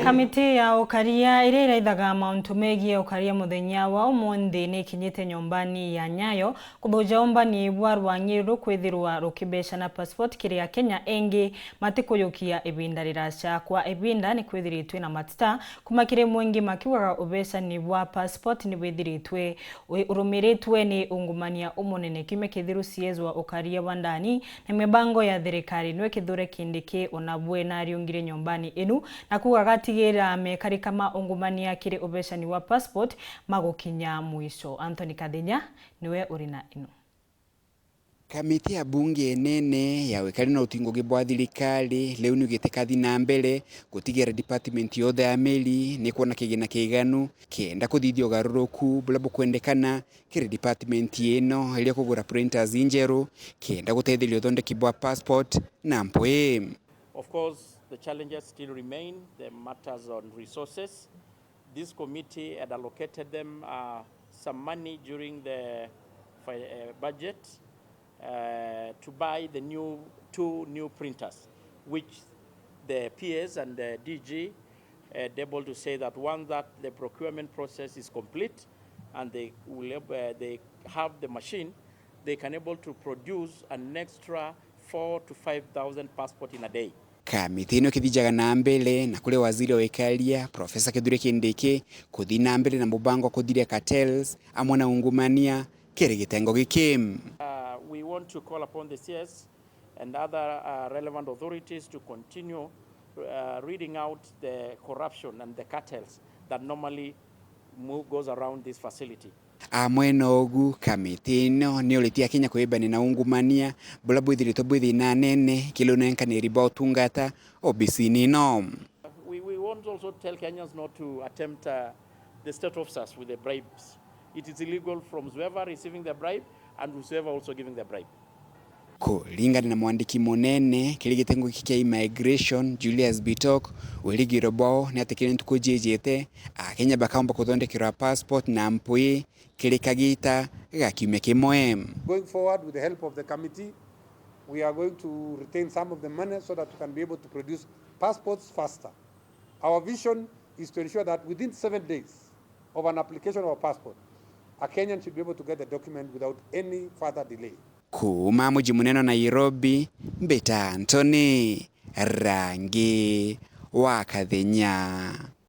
Kamiti ya UKARIA iria iraithaga mauntu megie UKARIA muthenya wa umuthi ni kinyite nyombani ya Nyayo kuthuja umbani bwa rwangiru kwithirwa rukibeca na passport kiria Kenya engi matikuyukia ibinda riraca kwa ibinda ni kwithiritwe na MATETA kumakire MWINGI makiwaga ubeca ni bwa passport ni withiritwe urumiritwe ni ungumania umunene kime kithiru ciezwa UKARIA wandani na mibango ya thirikari nwe kithure kindiki onabwe na riungire nyombani inu na kugatigera mekari kama ungumania kiri ubeshani wa passport magukinya mwisho. Anthony Kadhinya niwe urina ino. Kamiti ya Abunge nene ya wekari na utingoge bwa thirikari leo ni gitekathi na mbere gutigera department yothe ya meli ni kuona kigina kiganu kenda kuthithio garuruku bulabo kwendekana kire department ino iria kugura printers injeru kenda gutethilio thondeki bwa passport na mpwe. Of course, the challenges still remain, the matters on resources. This committee had allocated them some money during the budget to buy the two new printers, which the PS and the DG are able to say that once that the procurement process is complete and they have the machine, they can able to produce an extra 4,000 to 5,000 passports in a day. Kamiti ino kithijaga na mbele na kule waziri wa UKARIA Professor Kithure Kindiki kuthi na mbele na mubango kuthiria cartels amona ungumania kire gitengo gikim. We want to call upon the CS and other relevant authorities to continue reading out the corruption and the cartels that normally goes around this facility. Amwenogu kamiti ino ni ulitia Kenya kwibani na ungumania bulabu ithirito bwithi na nene kilo nenka ni riba utungata obisini no. We want also tell Kenyans not to attempt the state officers with the bribes. It is illegal from whoever receiving the bribe and whoever also giving the bribe. Kulingana na mwandiki munene kile gitengo kia immigration Julius Bitok weligiro bao ni atekile ntukujejete Kenya bakaomba kuthondekera passport na mpui kile kagita gakiume kimwe. Going forward with the help of the committee, we are going to retain some of the money so that we can be able to produce passports faster. Our vision is to ensure that within 7 days of an application of a passport, a Kenyan should be able to get the document without any further delay. Kuma mji munene Nairobi, Mbeta Anthony, rangi wa Kadhinya.